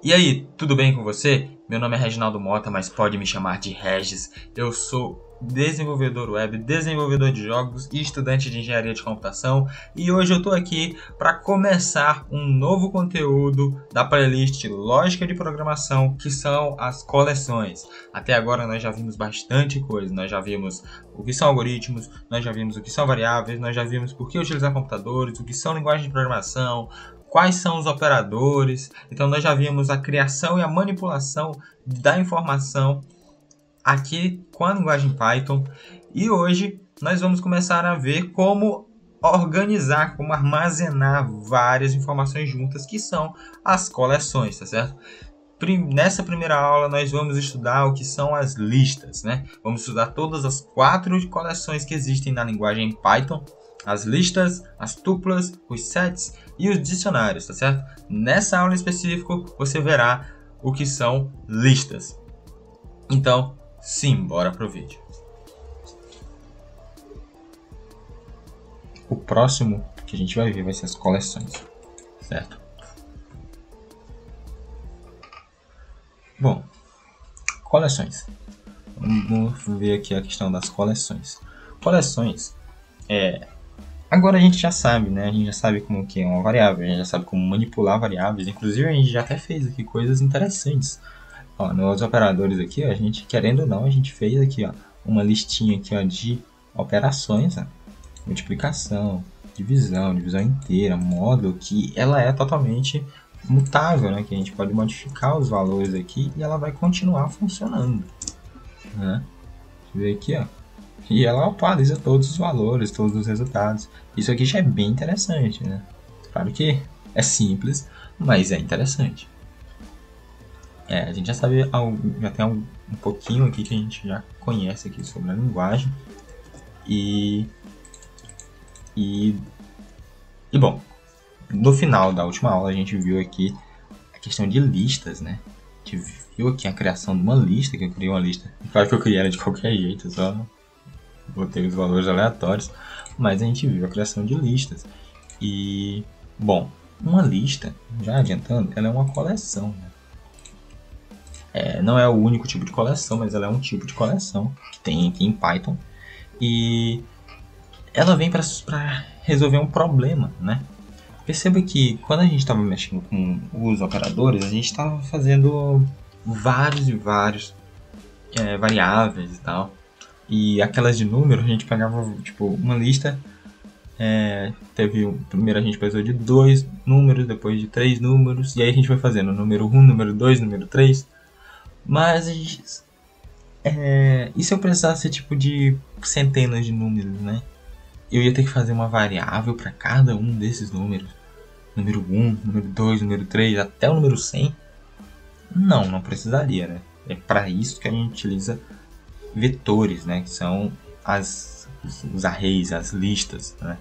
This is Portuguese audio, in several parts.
E aí, tudo bem com você? Meu nome é Reginaldo Mota, mas pode me chamar de Regis. Eu sou desenvolvedor web, desenvolvedor de jogos e estudante de engenharia de computação. E hoje eu estou aqui para começar um novo conteúdo da playlist Lógica de Programação, que são as coleções. Até agora nós já vimos bastante coisa. Nós já vimos o que são algoritmos, nós já vimos o que são variáveis, nós já vimos por que utilizar computadores, o que são linguagens de programação, quais são os operadores. Então nós já vimos a criação e a manipulação da informação aqui com a linguagem Python. E hoje nós vamos começar a ver como organizar, como armazenar várias informações juntas, que são as coleções, tá certo? Nessa primeira aula nós vamos estudar o que são as listas, né? Vamos estudar todas as 4 coleções que existem na linguagem Python. As listas, as tuplas, os sets e os dicionários, tá certo? Nessa aula em específico, você verá o que são listas. Então, sim, bora pro vídeo. O próximo que a gente vai ver vai ser as coleções, certo? Bom, coleções. Vamos ver aqui a questão das coleções. Coleções agora a gente já sabe, né? A gente já sabe como que é uma variável, a gente já sabe como manipular variáveis. Inclusive a gente já até fez aqui coisas interessantes. Ó, nos operadores aqui, ó, a gente, querendo ou não, a gente fez aqui, ó, uma listinha aqui, ó, de operações, ó, multiplicação, divisão inteira, módulo, que ela é totalmente mutável, né? Que a gente pode modificar os valores aqui e ela vai continuar funcionando, né? Deixa eu ver aqui, ó. E ela atualiza todos os valores, todos os resultados. Isso aqui já é bem interessante, né? Claro que é simples, mas é interessante. A gente já sabe, já tem um pouquinho aqui que a gente já conhece aqui sobre a linguagem. E bom, no final da última aula a gente viu aqui a questão de listas, né? A gente viu aqui a criação de uma lista, que eu criei uma lista. Claro que eu criei ela de qualquer jeito, só botei os valores aleatórios, mas a gente viu a criação de listas. E, bom, uma lista, já adiantando, ela é uma coleção, né? Não é o único tipo de coleção, mas ela é um tipo de coleção que tem aqui em Python. E ela vem para resolver um problema, né? Perceba que quando a gente estava mexendo com os operadores, a gente estava fazendo vários variáveis e tal. E aquelas de número, a gente pegava tipo uma lista, primeiro a gente precisou de 2 números, depois de 3 números, e aí a gente foi fazendo número 1, número 2, número 3. Mas e se eu precisasse tipo de centenas de números, né? Eu ia ter que fazer uma variável para cada um desses números. Número 1, número 2, número 3, até o número 100. Não precisaria, né? É para isso que a gente utiliza vetores, né? Que são os arrays, as listas, né?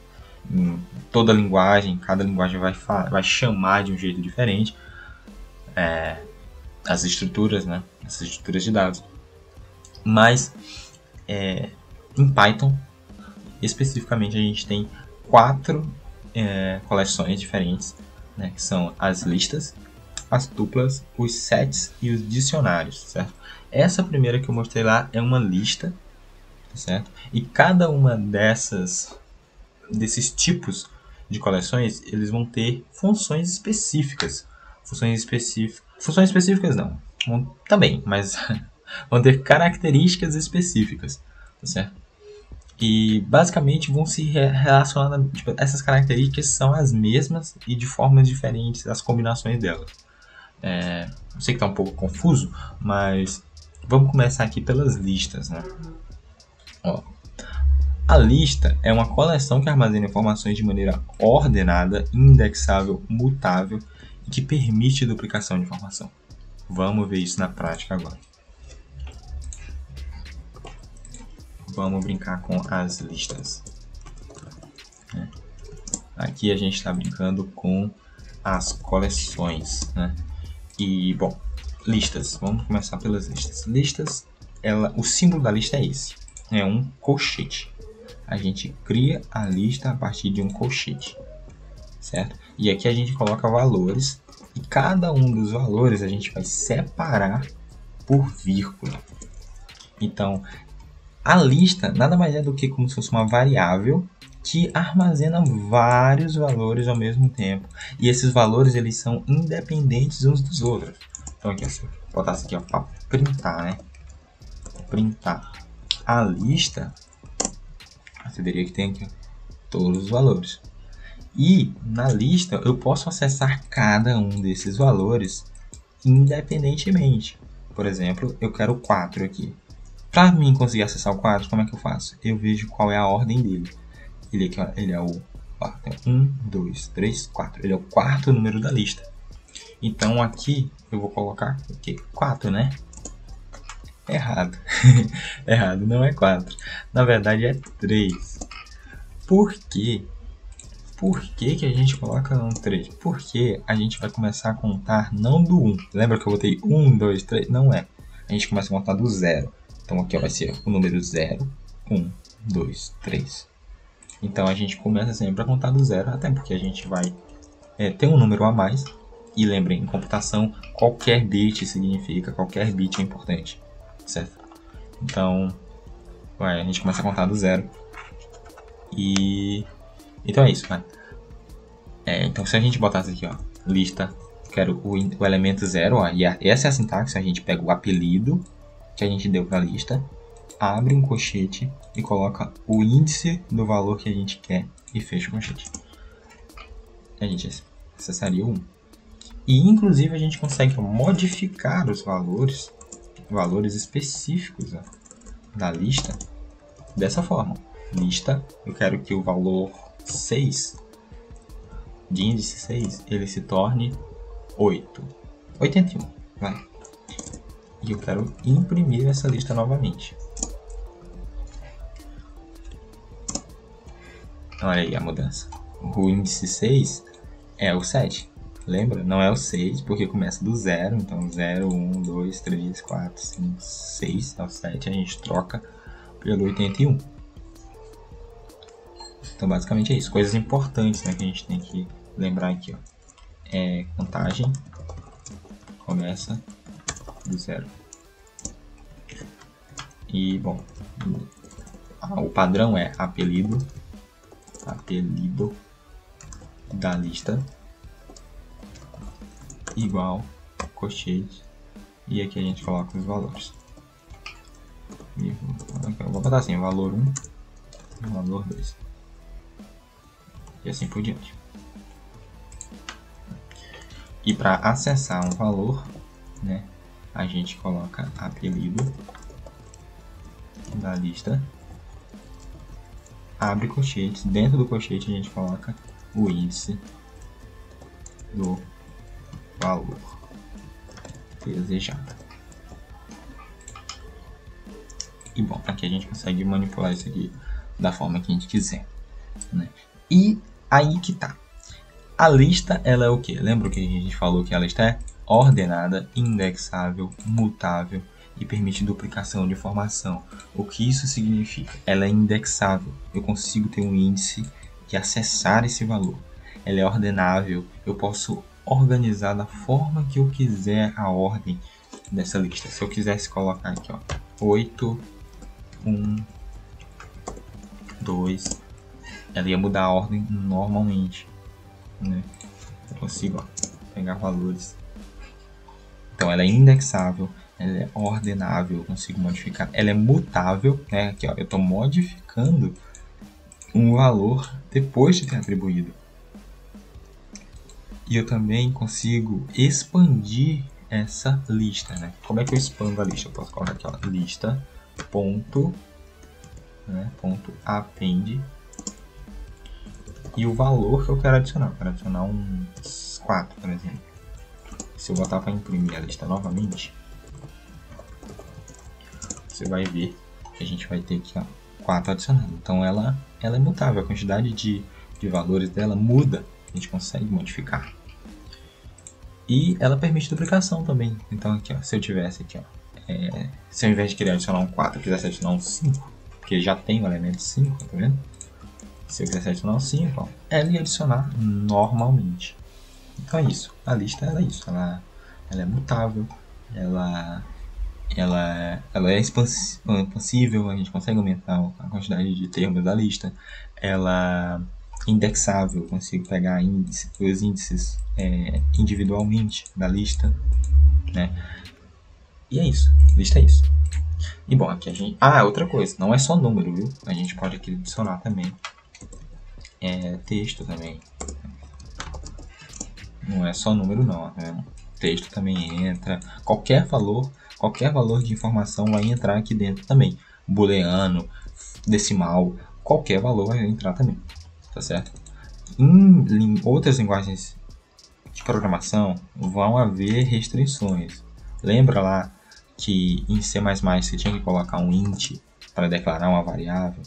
Em toda linguagem, cada linguagem vai chamar de um jeito diferente as estruturas, né? Essas estruturas de dados. Mas em Python, especificamente, a gente tem 4 coleções diferentes, né? Que são as listas, as tuplas, os sets e os dicionários, certo? Essa primeira que eu mostrei lá é uma lista, certo? E cada uma desses tipos de coleções, eles vão ter funções específicas. Funções específicas não, também, mas vão ter características específicas, tá certo? E basicamente vão se relacionar, tipo, essas características são as mesmas e de formas diferentes as combinações delas. Eu sei que está um pouco confuso, mas vamos começar aqui pelas listas, né? Ó, a lista é uma coleção que armazena informações de maneira ordenada, indexável, mutável e que permite duplicação de informação. Vamos ver isso na prática agora. Vamos brincar com as listas, né? Aqui a gente está brincando com as coleções, né? E, bom, listas. Vamos começar pelas listas. Listas, o símbolo da lista é esse. É um colchete. A gente cria a lista a partir de um colchete, certo? E aqui a gente coloca valores E cada um dos valores a gente vai separar por vírgula. Então, a lista nada mais é do que como se fosse uma variável que armazena vários valores ao mesmo tempo. E esses valores eles são independentes uns dos outros. Então aqui, se eu botasse aqui para printar, né? Printar a lista, você veria que tem aqui todos os valores. E na lista eu posso acessar cada um desses valores independentemente. Por exemplo, eu quero 4 aqui. Para mim conseguir acessar o 4, como é que eu faço? Eu vejo qual é a ordem dele. Ele aqui, ó, ele é o 1, 2, 3, 4. Ele é o quarto número da lista. Então aqui eu vou colocar o quê? 4, né? Errado. Errado, não é 4. Na verdade é 3. Por quê? Por que que a gente coloca um 3? Porque a gente vai começar a contar não do 1. Lembra que eu botei 1, 2, 3? Não é. A gente começa a contar do 0. Então aqui ó, vai ser o número 0, 1, 2, 3. Então a gente começa sempre a contar do 0, até porque a gente vai ter um número a mais. E lembrem, em computação, qualquer bit significa, qualquer bit é importante, certo? Então, a gente começa a contar do 0. E então é isso, vai. Então se a gente botasse aqui, ó, lista, quero o elemento 0, ó, e essa é a sintaxe, a gente pega o apelido que a gente deu para a lista, abre um colchete e coloca o índice do valor que a gente quer e fecha o colchete. A gente acessaria o 1. E inclusive a gente consegue modificar os valores específicos, ó, da lista dessa forma. Lista, eu quero que o valor 6, de índice 6, ele se torne 81. Vai. E eu quero imprimir essa lista novamente. Olha aí a mudança. O índice 6 é o 7. Lembra? Não é o 6, porque começa do 0. Então 0, 1, 2, 3, 4, 5, 6 é o 7. A gente troca pelo 81. Então basicamente é isso. Coisas importantes, né, que a gente tem que lembrar aqui, ó. Contagem começa do 0. E bom, o padrão é apelido da lista igual colchete, e aqui a gente coloca os valores. E eu vou botar assim, valor 1 e valor 2. E assim por diante. E para acessar um valor, né, a gente coloca apelido da lista, abre colchetes, dentro do colchete a gente coloca o índice do valor desejado. E bom, aqui a gente consegue manipular isso aqui da forma que a gente quiser, né? E aí que tá. A lista, ela é o que? Lembra que a gente falou que a lista é ordenada, indexável, mutável e permite duplicação de informação. O que isso significa? Ela é indexável. Eu consigo ter um índice e acessar esse valor. Ela é ordenável. Eu posso organizar da forma que eu quiser a ordem dessa lista. Se eu quisesse colocar aqui, ó, 8, 1, 2, ela ia mudar a ordem normalmente, né? Eu consigo, ó, pegar valores. Então ela é indexável, ela é ordenável, eu consigo modificar. Ela é mutável, né? Aqui, ó, eu estou modificando um valor depois de ter atribuído. E eu também consigo expandir essa lista, né? Como é que eu expando a lista? Eu posso colocar aqui, ó, lista ponto, né, ponto append e o valor que eu quero adicionar. Eu quero adicionar uns 4, por exemplo. Se eu botar para imprimir a lista novamente, você vai ver que a gente vai ter aqui, ó, 4 adicionando. Então ela é mutável, a quantidade de valores dela muda. A gente consegue modificar. E ela permite duplicação também. Então aqui, ó, se eu tivesse aqui, ó, se ao invés de querer adicionar um 4, eu quisesse adicionar um 5, porque já tem o elemento 5, tá vendo? Se eu quisesse adicionar um 5, ó, ela ia adicionar normalmente. Então é isso. A lista ela é isso. Ela é mutável. Ela é expansível. A gente consegue aumentar a quantidade de termos da lista. Ela é indexável. Eu consigo pegar os índices individualmente da lista, né? E é isso. Lista é isso. E bom, aqui a gente... outra coisa. Não é só número, viu? A gente pode aqui adicionar também texto também. Não é só número não, né? Texto também entra. Qualquer valor de informação vai entrar aqui dentro também. Booleano, decimal, qualquer valor vai entrar também. Tá certo? Em outras linguagens de programação vão haver restrições. Lembra lá que em C++ você tinha que colocar um int para declarar uma variável?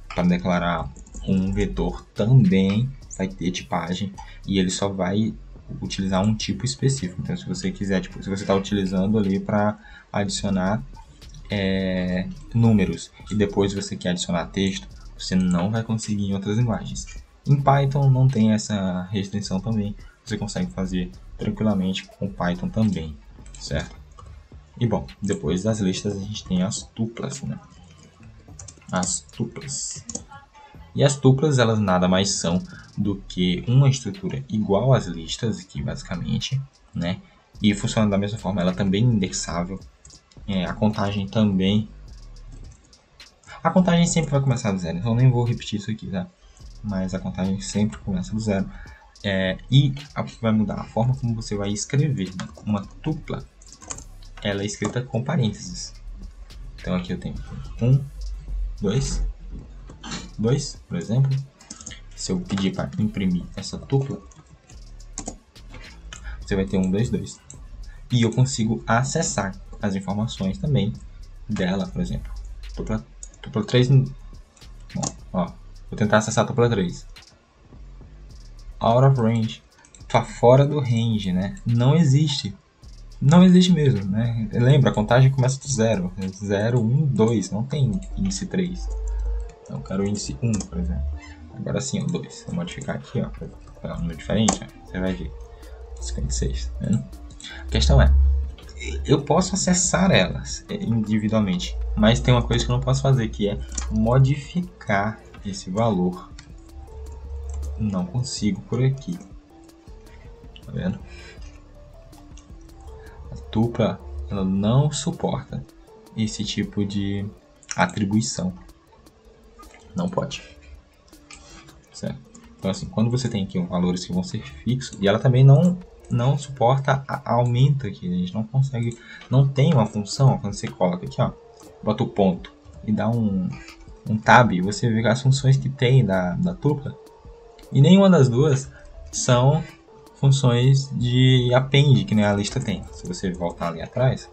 Para declarar um vetor também vai ter tipagem e ele só vai utilizar um tipo específico. Então, se você quiser, se você está utilizando ali para adicionar números e depois você quer adicionar texto, você não vai conseguir em outras linguagens. Em Python não tem essa restrição também. Você consegue fazer tranquilamente com Python também, certo? E bom, depois das listas a gente tem as tuplas, né? As tuplas. E as tuplas, elas nada mais são do que uma estrutura igual às listas, aqui basicamente, né? E funciona da mesma forma, ela também é indexável. A contagem também. A contagem sempre vai começar do zero, então eu nem vou repetir isso aqui, tá? Mas a contagem sempre começa do zero. E vai mudar a forma como você vai escrever, né? Uma tupla, ela é escrita com parênteses. Então aqui eu tenho 1, 2, por exemplo. Se eu pedir para imprimir essa tupla, você vai ter 1, 2, 2. E eu consigo acessar as informações também dela, por exemplo. Tupla 3. Bom, ó, vou tentar acessar a tupla 3. Out of range. Tá fora do range, né? Não existe. Não existe mesmo, né? Lembra, a contagem começa do 0. 0, 1, 2. Não tem índice 3. Então eu quero o índice 1, por exemplo. Agora sim, o 2. Vou modificar aqui, ó. Para um número diferente, ó. Você vai ver. 56, tá vendo? A questão é, eu posso acessar elas individualmente, mas tem uma coisa que eu não posso fazer, que é modificar esse valor. Não consigo por aqui. Tá vendo? A tupla, ela não suporta esse tipo de atribuição. Não pode. Certo? Então assim, quando você tem aqui valores que vão ser fixos, e ela também não suporta aumento aqui, a gente não consegue, não tem uma função, quando você coloca aqui, ó, bota o ponto e dá um tab, você vê as funções que tem da tupla, e nenhuma das duas são funções de append, que nem a lista tem. Se você voltar ali atrás,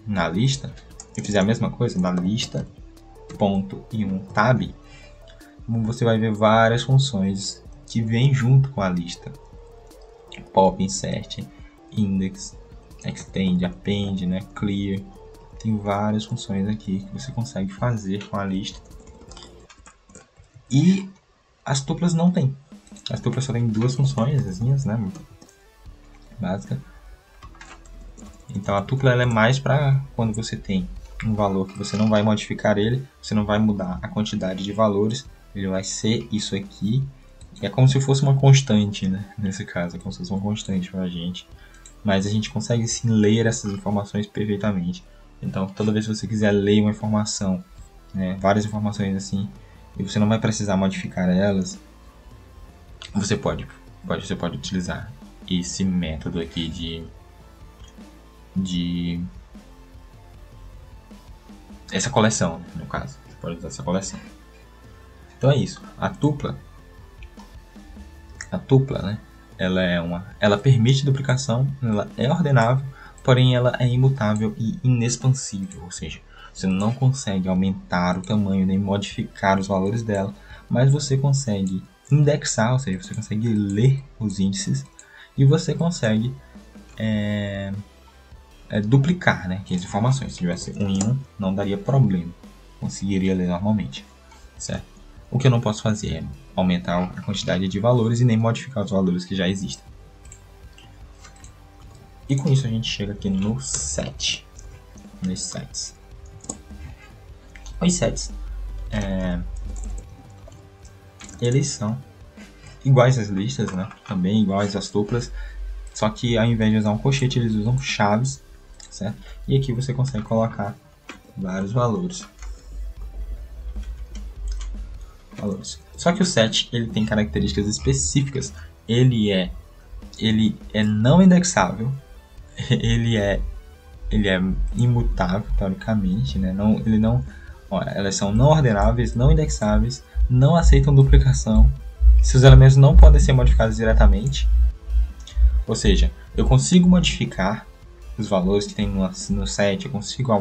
na lista, e fizer a mesma coisa, na lista, ponto e um tab, você vai ver várias funções que vêm junto com a lista. Pop, insert, index, extend, append, né, clear. Tem várias funções aqui que você consegue fazer com a lista. E as tuplas não tem. As tuplas só tem duas funções, né, básica. Então a tupla ela é mais para quando você tem um valor que você não vai modificar ele, você não vai mudar a quantidade de valores, ele vai ser isso aqui. É como se fosse uma constante, né? Nesse caso, é como se fosse uma constante para a gente. Mas a gente consegue sim ler essas informações perfeitamente. Então, toda vez que você quiser ler uma informação, né, várias informações assim, e você não vai precisar modificar elas, você pode utilizar esse método aqui de essa coleção, no caso. Você pode usar essa coleção. Então é isso. A tupla, né? Ela permite duplicação, ela é ordenável, porém ela é imutável e inexpansível, ou seja, você não consegue aumentar o tamanho nem modificar os valores dela, mas você consegue indexar, ou seja, você consegue ler os índices e você consegue duplicar, né, as informações. Se tivesse 1 em 1, não daria problema, conseguiria ler normalmente, certo? O que eu não posso fazer é aumentar a quantidade de valores e nem modificar os valores que já existem. E com isso a gente chega aqui no set, nos sets. Os sets, eles são iguais às listas, né? Também iguais às tuplas, só que ao invés de usar um colchete, eles usam chaves, certo? E aqui você consegue colocar vários valores. Só que o set ele tem características específicas. Ele é não indexável, ele é imutável teoricamente, né? Elas são não ordenáveis, não indexáveis, não aceitam duplicação. Seus elementos não podem ser modificados diretamente. Ou seja, eu consigo modificar os valores que tem no set, eu consigo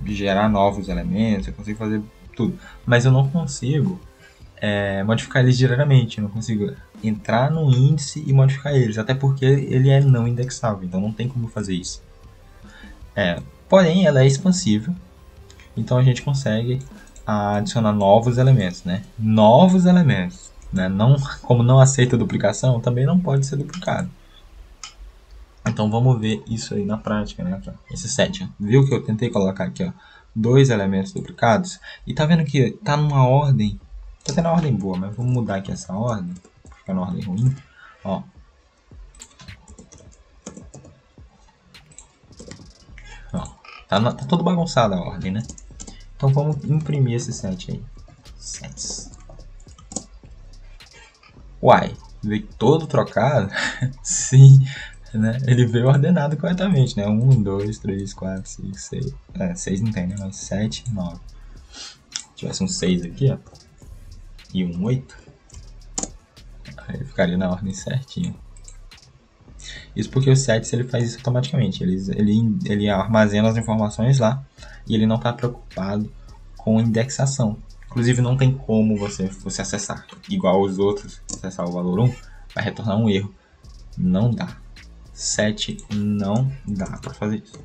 gerar novos elementos, eu consigo fazer tudo, mas eu não consigo modificar eles diretamente, eu não consigo entrar no índice e modificar eles, até porque ele é não indexável, então não tem como fazer isso. Porém, ela é expansível, então a gente consegue adicionar novos elementos, né? Novos elementos, né? Como não aceita duplicação, também não pode ser duplicado. Então vamos ver isso aí na prática, né? Aqui, ó, esse set, ó. Viu que eu tentei colocar aqui, ó, 2 elementos duplicados? E tá vendo que tá numa ordem, tá tendo uma ordem boa, mas vamos mudar aqui essa ordem, ficar na ordem ruim, ó. Tá todo bagunçado a ordem, né? Então vamos imprimir esse set aí. Sets. Uai, veio todo trocado? Sim, né? Ele veio ordenado corretamente, né? 1, 2, 3, 4, 5, 6. 6 não tem, né? Mas 7, 9. Se tivesse um 6 aqui, ó. E um 8. Aí ficaria na ordem certinho. Isso porque o sets ele faz isso automaticamente. Ele armazena as informações lá e ele não está preocupado com indexação. Inclusive não tem como você acessar. Igual os outros, acessar o valor 1, vai retornar um erro. Não dá. Set não dá para fazer isso.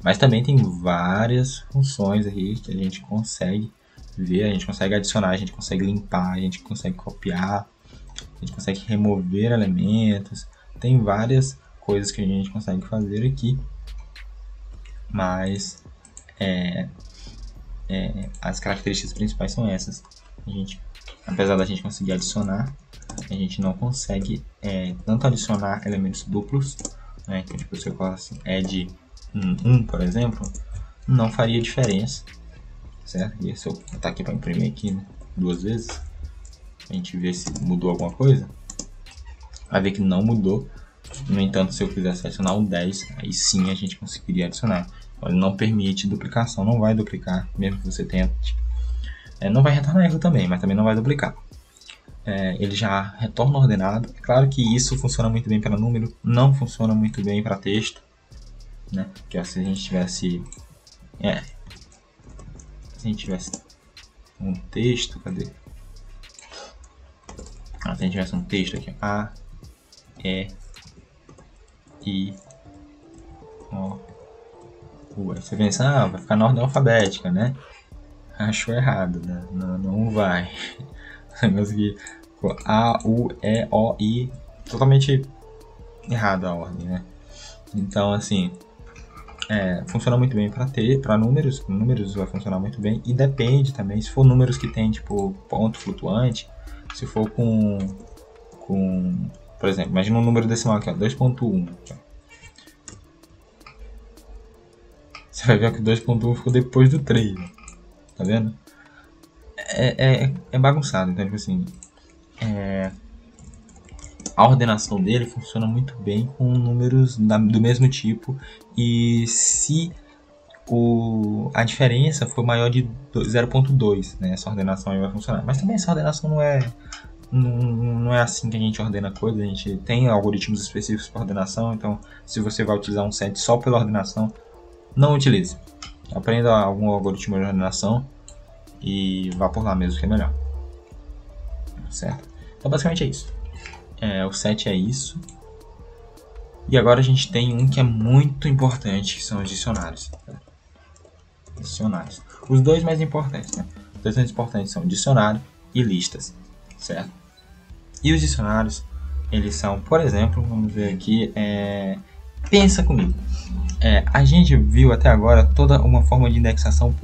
Mas também tem várias funções aqui que a gente consegue ver, a gente consegue adicionar, a gente consegue limpar, a gente consegue copiar, a gente consegue remover elementos. Tem várias coisas que a gente consegue fazer aqui, mas as características principais são essas. Apesar da gente conseguir adicionar, a gente não consegue tanto adicionar elementos duplos, né? Então, tipo, se eu colocasse add 1, por exemplo, não faria diferença, certo? E se eu botar aqui para imprimir aqui, né, 2 vezes, a gente ver se mudou alguma coisa, vai ver que não mudou. No entanto, se eu quisesse adicionar um 10, aí sim a gente conseguiria adicionar. Ele não permite duplicação, não vai duplicar, mesmo que você tente. Não vai retornar erro também, mas também não vai duplicar. Ele já retorna ordenado. É claro que isso funciona muito bem para número, não funciona muito bem para texto, né? Que se a gente tivesse um texto, cadê? Se a gente tivesse um texto aqui, A, E, I, O, U. Você pensa, vai ficar na ordem alfabética, né? Acho errado, né? Não vai. Consegui A, U, E, O, I, totalmente errado a ordem, né? Então, assim, funciona muito bem para números. Números vai funcionar muito bem. E depende também, se for números que tem, tipo, ponto flutuante, se for com por exemplo, imagina um número decimal aqui, 2.1. Você vai ver que o 2.1 ficou depois do 3. Tá vendo? É bagunçado. Então, tipo assim, a ordenação dele funciona muito bem com números do mesmo tipo. E se a diferença for maior de 0.2, né, essa ordenação aí vai funcionar. Mas também essa ordenação não é assim que a gente ordena coisas. A gente tem algoritmos específicos para ordenação. Então, se você vai utilizar um set só pela ordenação, não utilize. Aprenda algum algoritmo de ordenação e vá por lá mesmo, que é melhor. Certo? Então, basicamente é isso. O set é isso. E agora a gente tem um que é muito importante, que são os dicionários. Dicionários. Os dois mais importantes, né? Os questões importantes são dicionário e listas, certo? E os dicionários, eles são, por exemplo, vamos ver aqui, pensa comigo. A gente viu até agora toda uma forma de indexação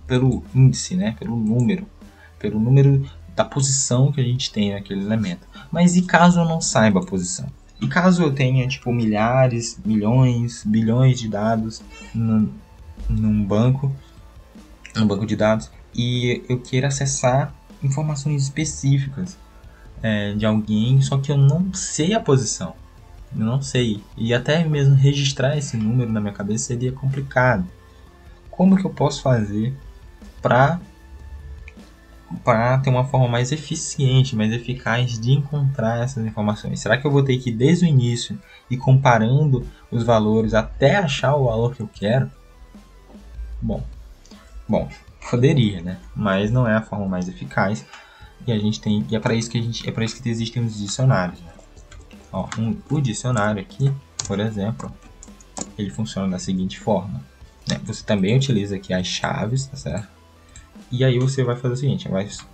pelo índice, né? Pelo número da posição que a gente tem naquele elemento. Mas e caso eu não saiba a posição? E caso eu tenha tipo milhares, milhões, bilhões de dados num banco de dados e eu queira acessar informações específicas de alguém, só que eu não sei a posição. Eu não sei. E até mesmo registrar esse número na minha cabeça seria complicado. Como que eu posso fazer para ter uma forma mais eficiente, mais eficaz de encontrar essas informações? Será que eu vou ter que ir desde o início e comparando os valores até achar o valor que eu quero? Bom, poderia, né? Mas não é a forma mais eficaz. E a gente tem, e é para isso que existem os dicionários, né? O dicionário aqui, por exemplo, ele funciona da seguinte forma, né? Você também utiliza aqui as chaves, tá certo? E aí você vai fazer o seguinte,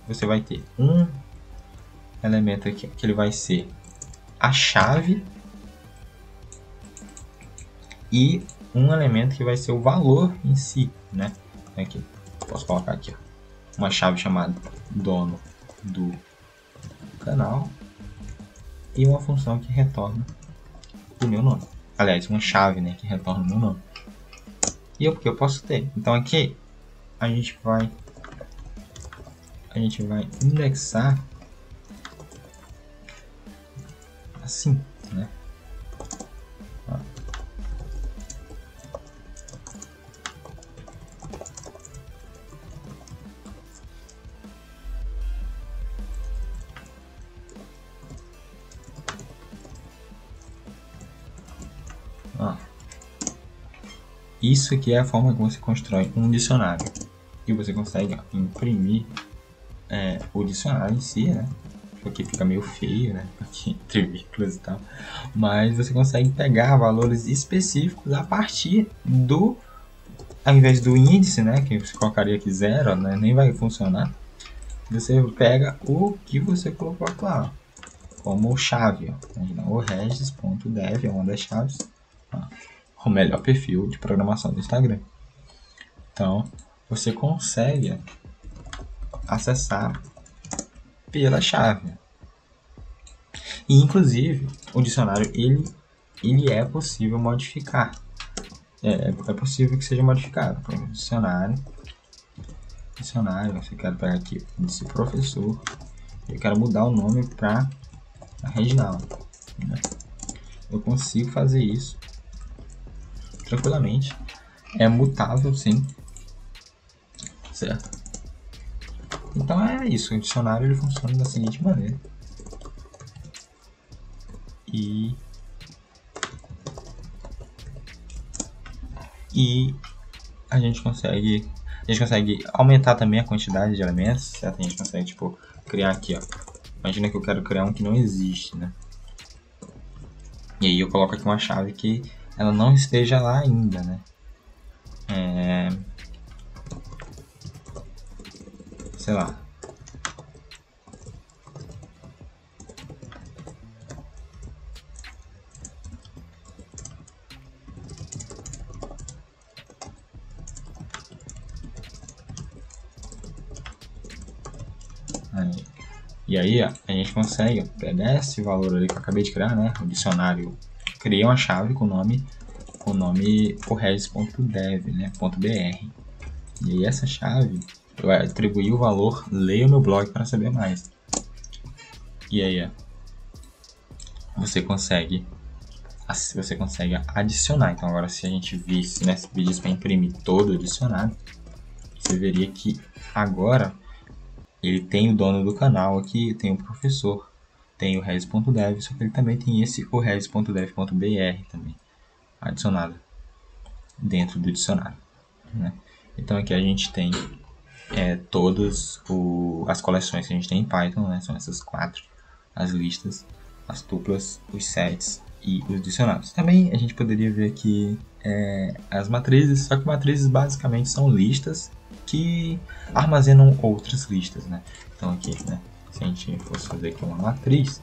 você vai ter um elemento aqui que ele vai ser a chave e um elemento que vai ser o valor em si, né? Aqui, posso colocar aqui, ó, uma chave chamada dono do canal e uma função que retorna o meu nome. Aliás, uma chave, né, que retorna o meu nome. E porque eu posso ter. Então aqui a gente vai indexar assim, né? Isso aqui é a forma como você constrói um dicionário. E você consegue imprimir o dicionário em si, né? Porque fica meio feio, né? Aqui, entre vírgulas e tal. Mas você consegue pegar valores específicos a partir do... Ao invés do índice, né? Que você colocaria aqui 0, né? Nem vai funcionar. Você pega o que você colocou lá, como chave. Ó. O regis.dev é uma das chaves. O melhor perfil de programação do Instagram. Então, você consegue acessar pela chave. E, inclusive, o dicionário ele é possível modificar. É possível que seja modificado. Por exemplo, dicionário, você quer pegar aqui esse professor, eu quero mudar o nome para Reginaldo, né? Eu consigo fazer isso tranquilamente. É mutável, sim, certo? Então é isso. O dicionário ele funciona da seguinte maneira. E a gente consegue aumentar também a quantidade de elementos, certo? A gente consegue tipo criar aqui, ó. Imagina que eu quero criar um que não existe, né? E aí eu coloco aqui uma chave que ela não esteja lá ainda, né? Sei lá. E aí, ó, a gente consegue pegar esse valor ali que eu acabei de criar, né? O dicionário cria uma chave com o nome regis.dev, né? .br. E aí essa chave vai atribuir o valor leia o meu blog para saber mais. E aí, ó, você consegue adicionar. Então agora se a gente visse, né, pedisse para imprimir todo o dicionário, você veria que agora ele tem o dono do canal aqui, tem o professor, tem o regis.dev, só que ele também tem o regis.dev.br também adicionado dentro do dicionário, né? Então aqui a gente tem todas as coleções que a gente tem em Python, né? São essas 4, as listas, as tuplas, os sets e os dicionários. Também a gente poderia ver aqui as matrizes, só que matrizes basicamente são listas que armazenam outras listas, né? Então aqui, né, se a gente fosse fazer aqui uma matriz,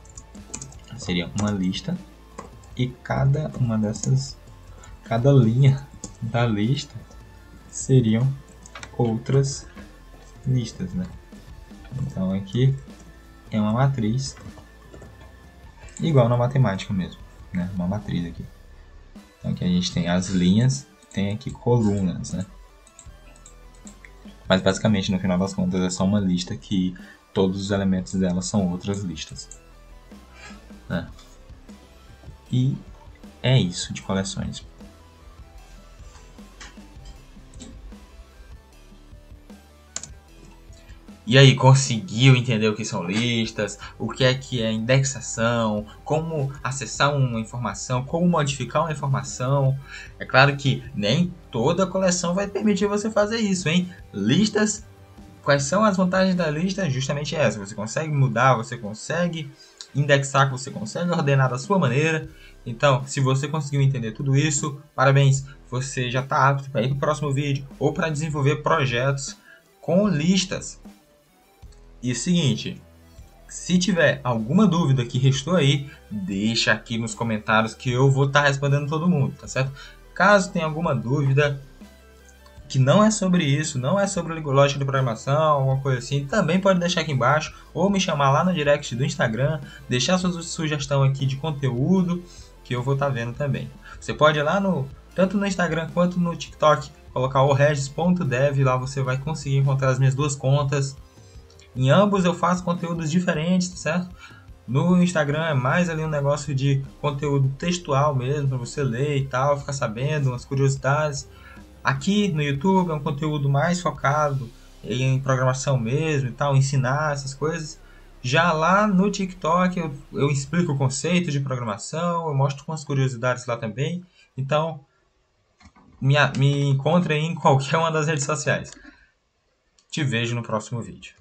seria uma lista e cada linha da lista seriam outras listas, né? Então aqui é uma matriz igual na matemática mesmo, né? Uma matriz aqui. Então aqui a gente tem as linhas, tem aqui colunas, né? Mas basicamente no final das contas é só uma lista que todos os elementos dela são outras listas, né? E é isso de coleções. E aí, conseguiu entender o que são listas, o que é indexação, como acessar uma informação, como modificar uma informação? É claro que nem toda coleção vai permitir você fazer isso, hein? Listas, quais são as vantagens da lista? Justamente essa, você consegue mudar, você consegue indexar, você consegue ordenar da sua maneira. Então, se você conseguiu entender tudo isso, parabéns, você já está apto para ir para o próximo vídeo ou para desenvolver projetos com listas. E é o seguinte, se tiver alguma dúvida que restou aí, deixa aqui nos comentários que eu vou estar respondendo todo mundo, tá certo? Caso tenha alguma dúvida que não é sobre isso, não é sobre lógica de programação, alguma coisa assim, também pode deixar aqui embaixo, ou me chamar lá no direct do Instagram, deixar sua sugestão aqui de conteúdo, que eu vou estar vendo também. Você pode ir lá tanto no Instagram quanto no TikTok, colocar o regis.dev, lá você vai conseguir encontrar as minhas duas contas. Em ambos eu faço conteúdos diferentes, tá certo? No Instagram é mais ali um negócio de conteúdo textual mesmo, para você ler e tal, ficar sabendo umas curiosidades. Aqui no YouTube é um conteúdo mais focado em programação mesmo e tal, ensinar essas coisas. Já lá no TikTok eu explico o conceito de programação, eu mostro umas curiosidades lá também. Então me encontre em qualquer uma das redes sociais. Te vejo no próximo vídeo.